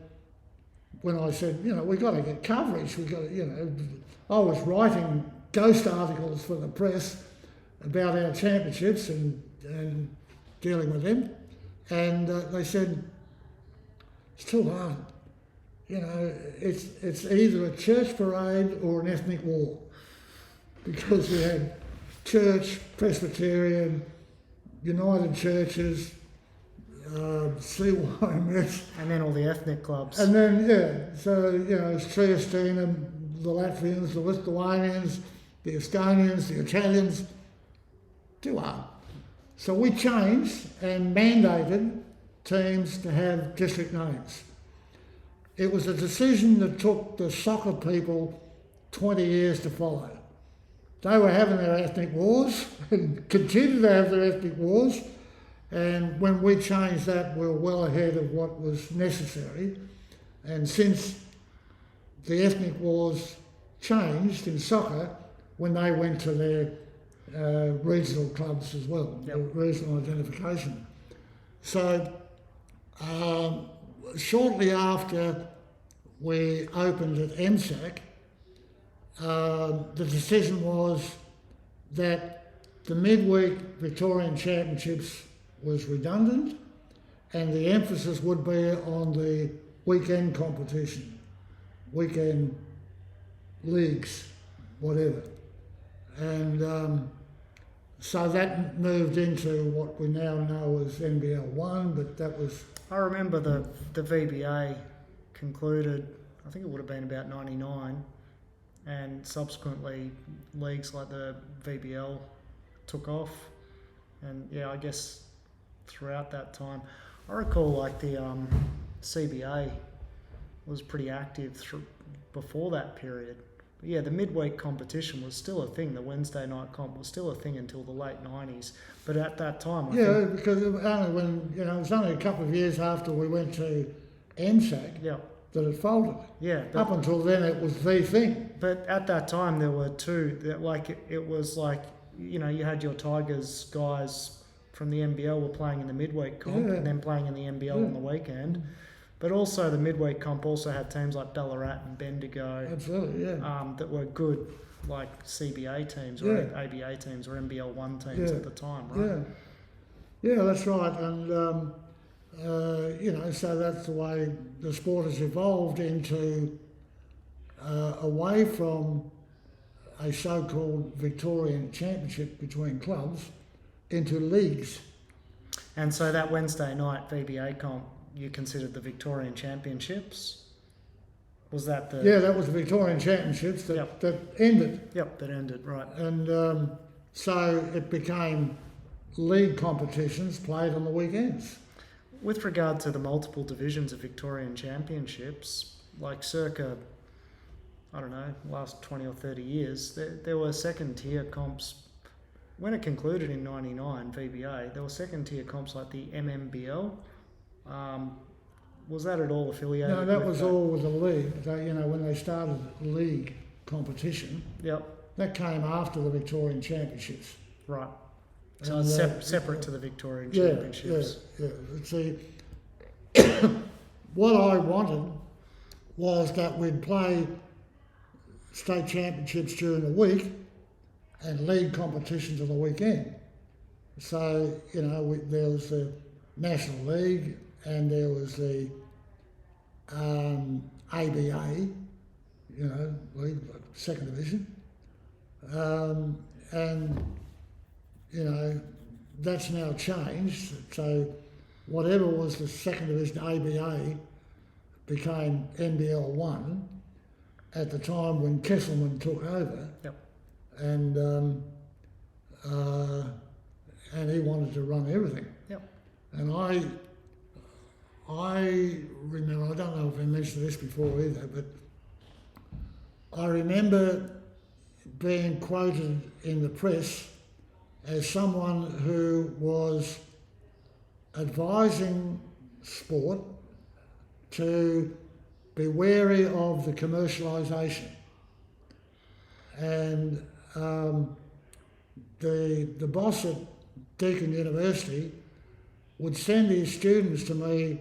when I said, we've got to get coverage, I was writing ghost articles for the press about our championships and dealing with them, and they said, it's too hard. It's either a church parade or an ethnic war, because we had church, Presbyterian, United Churches, CYMS.
And then all the ethnic clubs.
And then, it's Triestina, the Latvians, the Lithuanians, the Estonians, the Italians. Too hard. So we changed and mandated teams to have district names. It was a decision that took the soccer people 20 years to follow. They were having their ethnic wars and continued to have their ethnic wars. And when we changed that, we were well ahead of what was necessary. And since the ethnic wars changed in soccer, when they went to their regional clubs as well, regional identification. So shortly after we opened at MSAC, the decision was that the midweek Victorian Championships was redundant, and the emphasis would be on the weekend competition, weekend leagues, whatever. And so that moved into what we now know as NBL 1, but that was...
I remember the VBA concluded, I think it would have been about 99, and subsequently leagues like the VBL took off. And I guess throughout that time, I recall like the CBA was pretty active before that period. But the midweek competition was still a thing. The Wednesday night comp was still a thing until the late 90s. But at that time, I think...
because it was only a couple of years after we went to MSAC that it folded.
Yeah.
Up until then, it was the thing.
But at that time, there were two that it was like, you had your Tigers guys from the NBL were playing in the midweek comp and then playing in the NBL on the weekend. But also the midweek comp also had teams like Ballarat and Bendigo.
Absolutely,
that were good, like CBA teams or ABA teams or NBL 1 teams at the time, right?
Yeah, that's right. And, so that's the way the sport has evolved into away from a so-called Victorian championship between clubs into leagues.
And so that Wednesday night VBA comp, you considered the Victorian Championships? Was that the...
Yeah, that was the Victorian Championships that ended.
Yep, that ended, right.
And so it became league competitions played on the weekends.
With regard to the multiple divisions of Victorian Championships, like circa, I don't know, last 20 or 30 years, there were second-tier comps. When it concluded in 99, VBA, there were second-tier comps like the MMBL. Was that at all affiliated?
No, that was all with the league. When they started league competition, that came after the Victorian Championships.
Right. So it's separate to the Victorian Championships.
Yeah. See, what I wanted was that we'd play state championships during the week and league competitions on the weekend. So, there was the National League and there was the ABA, league, second division. That's now changed. So whatever was the second division ABA became NBL 1 at the time when Kesselman took over.
Yep.
And he wanted to run everything.
Yep.
And I remember, I don't know if I mentioned this before either, but I remember being quoted in the press as someone who was advising sport to be wary of the commercialisation. And the boss at Deakin University would send his students to me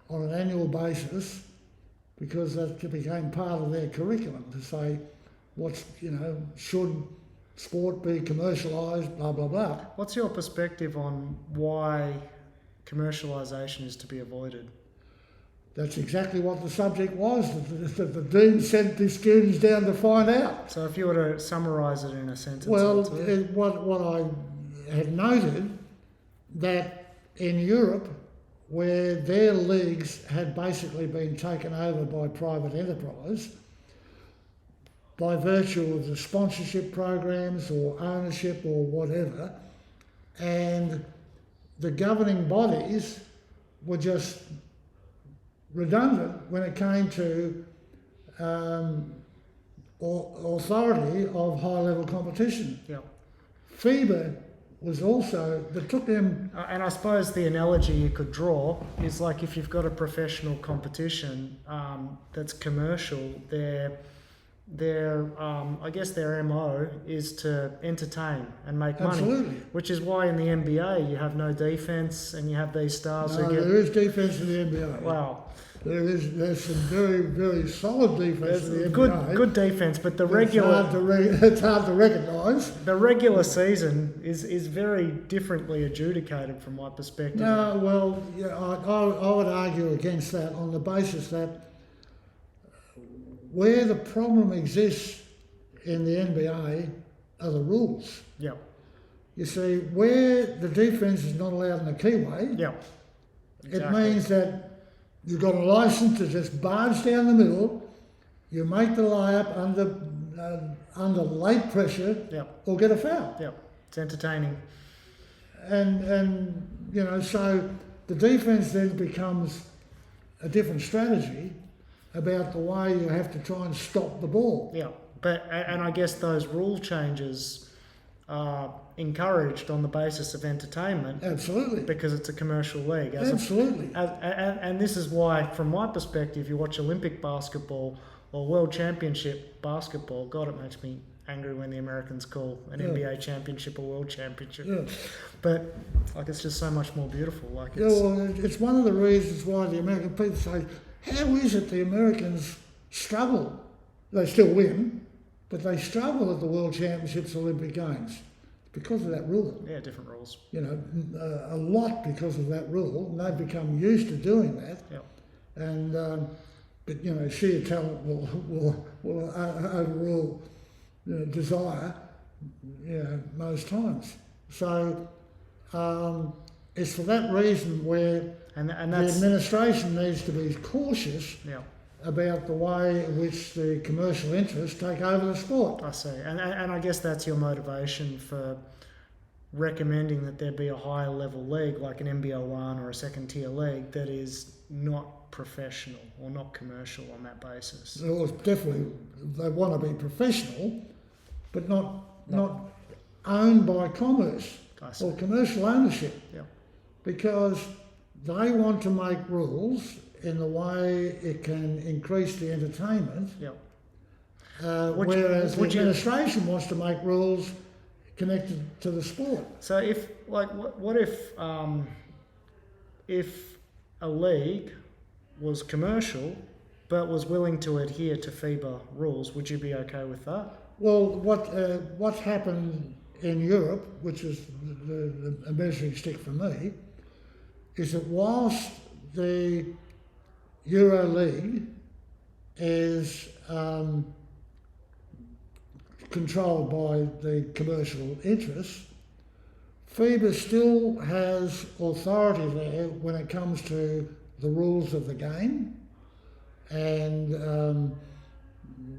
on an annual basis because that became part of their curriculum to say, should sport be commercialised, blah, blah, blah.
What's your perspective on why commercialisation is to be avoided?
That's exactly what the subject was. The dean sent the students down to find out.
So if you were to summarise it in a sentence
Well,
or two.
what I have noted, that in Europe, where their leagues had basically been taken over by private enterprise, by virtue of the sponsorship programs or ownership or whatever, and the governing bodies were just redundant when it came to authority of high-level competition.
Yeah.
FIBA was also, that took them...
And I suppose the analogy you could draw is like if you've got a professional competition that's commercial, I guess their MO is to entertain and make money.
Absolutely.
Which is why in the NBA you have no defence and you have these stars
No,
who get...
there is defence in the NBA.
Wow.
There's some very, very solid defence in the NBA.
Good defence, but the
It's
regular...
hard to recognise.
The regular season is very differently adjudicated from my perspective.
No, well, yeah, I would argue against that on the basis that where the problem exists in the NBA are the rules.
Yeah.
You see, where the defence is not allowed in the keyway,
Yeah.
it means that you've got a licence to just barge down the middle, you make the layup under late pressure,
Yeah.
or get a foul.
Yeah. It's entertaining.
And so the defence then becomes a different strategy about the way you have to try and stop the ball.
Yeah, and I guess those rule changes are encouraged on the basis of entertainment.
Absolutely.
Because it's a commercial league.
Absolutely.
And this is why, from my perspective, you watch Olympic basketball or World Championship basketball. God, it makes me angry when the Americans call an NBA championship a World Championship.
Yeah.
But it's just so much more beautiful.
It's one of the reasons why the American people say, how is it the Americans struggle? They still win, but they struggle at the World Championships, Olympic Games. Because of that rule.
Yeah, different rules.
A lot because of that rule. And they've become used to doing that.
Yeah.
And, but sheer talent will overrule desire, most times. So it's for that reason where
and
the
that's,
administration needs to be cautious about the way in which the commercial interests take over the sport.
I see. And I guess that's your motivation for recommending that there be a higher level league like an NBL1 or a second tier league that is not professional or not commercial on that basis.
Well, definitely they want to be professional, but not owned by commerce or commercial ownership.
Yeah.
Because they want to make rules in the way it can increase the entertainment.
Yeah.
Whereas the administration wants to make rules connected to the sport.
So what if a league was commercial but was willing to adhere to FIBA rules, would you be okay with that?
Well, what's happened in Europe, which is the measuring stick for me, is that whilst the Euro League is controlled by the commercial interests, FIBA still has authority there when it comes to the rules of the game and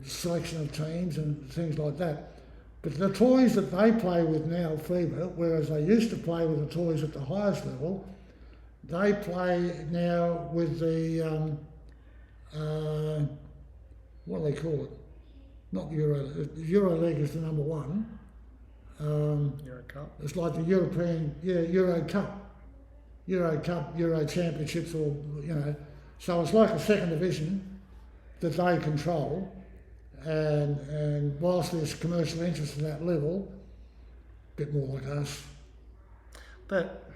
selection of teams and things like that. But the toys that they play with now, FIBA, whereas they used to play with the toys at the highest level, they play now with the, what do they call it? Not Euro. Euro League is the number one.
Euro Cup.
It's like the European, Euro Cup. Euro Cup, Euro Championships, or, so it's like a second division that they control. And whilst there's commercial interest at that level, a bit more like us.
But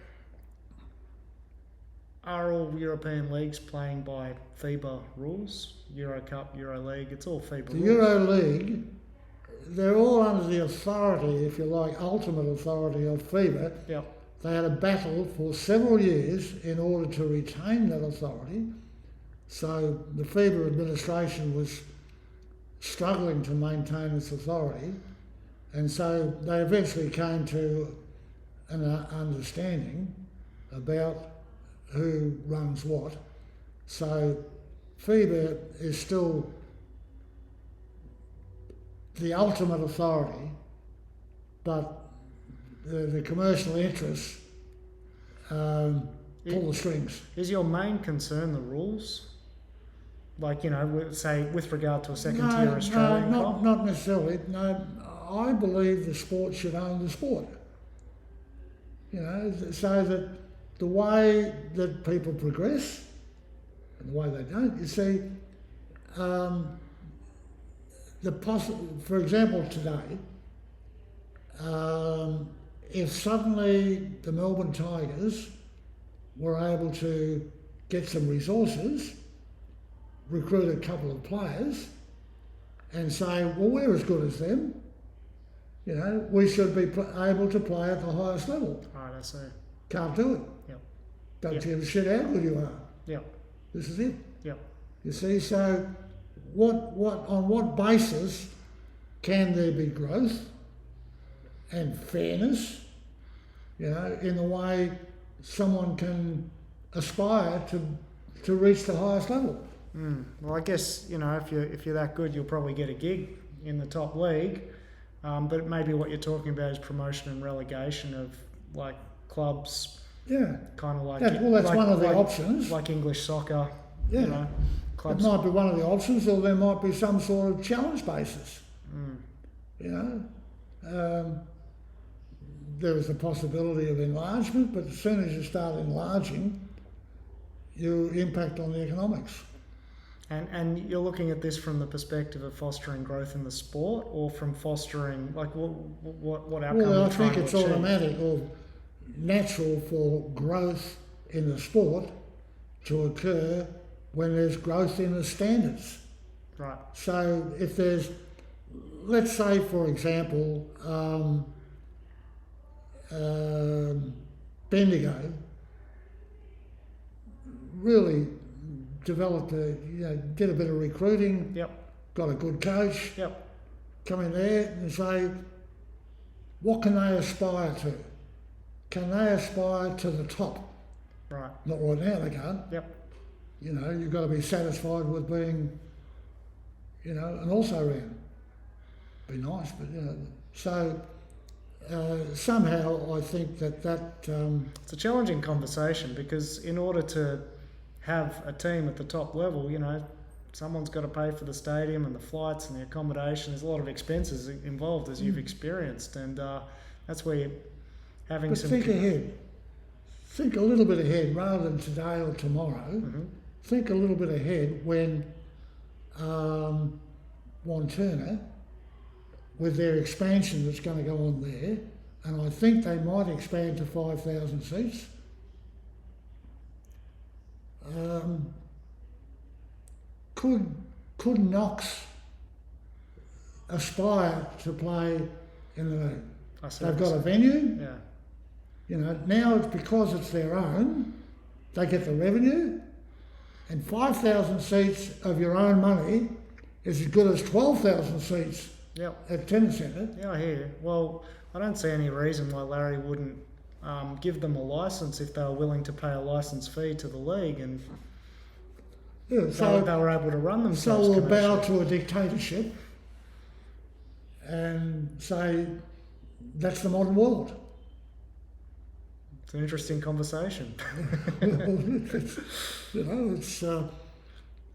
are all European leagues playing by FIBA rules? Euro Cup, Euro League, it's all FIBA
The
rules.
Euro League, they're all under the authority, if you like, ultimate authority of FIBA.
Yep.
They had a battle for several years in order to retain that authority. So the FIBA administration was struggling to maintain its authority, and so they eventually came to an understanding about who runs what. So FIBA is still the ultimate authority, but the commercial interests pull the strings.
Is your main concern the rules? Like, you know, say with regard to a second-tier Australian club?
No, not necessarily. No, I believe the sport should own the sport. You know, so that the way that people progress and the way they don't, you see, for example, today, if suddenly the Melbourne Tigers were able to get some resources, recruit a couple of players, and say, well, we're as good as them, you know, we should be able to play at the highest level.
Right, I see.
Can't do it.
Yep.
Don't give a shit how good you are.
Yep.
This is it.
Yep.
You see, so on what basis can there be growth and fairness, you know, in the way someone can aspire to reach the highest level?
Well, I guess, you know, if you're that good, you'll probably get a gig in the top league. But maybe what you're talking about is promotion and relegation of like clubs.
Yeah.
Kind of like
that's one of the options.
Like English soccer.
Yeah.
You know, clubs.
It might be one of the options, or there might be some sort of challenge basis. You know, there is a possibility of enlargement, but as soon as you start enlarging, you impact on the economics.
And you're looking at this from the perspective of fostering growth in the sport, or from fostering, like, what outcome?
Well, I think
to
it's
achieve?
automatic or natural for growth in the sport to occur when there's growth in the standards.
Right.
So if there's, let's say, for example, Bendigo really developed did a bit of recruiting.
Yep.
Got a good coach.
Yep.
Come in there and say, what can they aspire to? Can they aspire to the top?
Right.
Not right now, they can't.
Yep.
You know, you've got to be satisfied with being, you know, an also-ran. Be nice, but, you know, so somehow I think that
it's a challenging conversation, because in order to have a team at the top level, you know, someone's got to pay for the stadium and the flights and the accommodation. There's a lot of expenses involved, as you've experienced, and that's where you're having
but
some...
think ahead. Think a little bit ahead rather than today or tomorrow.
Mm-hmm.
Think a little bit ahead when Wanturna, with their expansion that's going to go on there, and I think they might expand to 5,000 seats. Could Knox aspire to play in the league? They've got a venue.
Yeah.
You know, now it's because it's their own, they get the revenue, and 5,000 seats of your own money is as good as 12,000 seats at Tennis Centre.
Yeah, I hear you. Well, I don't see any reason why Larry wouldn't give them a licence if they were willing to pay a licence fee to the league, and
so
they were able to run themselves.
So we'll bow to a dictatorship and say that's the modern world.
It's an interesting conversation.
You know, it's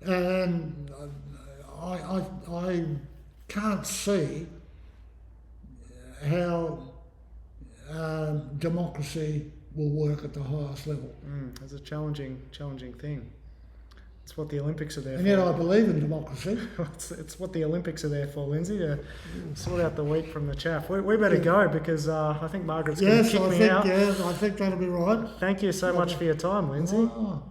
and I can't see how democracy will work at the highest level.
It's a challenging thing. It's what the Olympics are there
And
for.
yet I believe in democracy.
It's what the Olympics are there for, Lindsay, to sort out the wheat from the chaff. We better go because I think Margaret's going to kick me out.
Yes, I think that'll be right.
Thank you so much for your time, Lindsay.
Oh.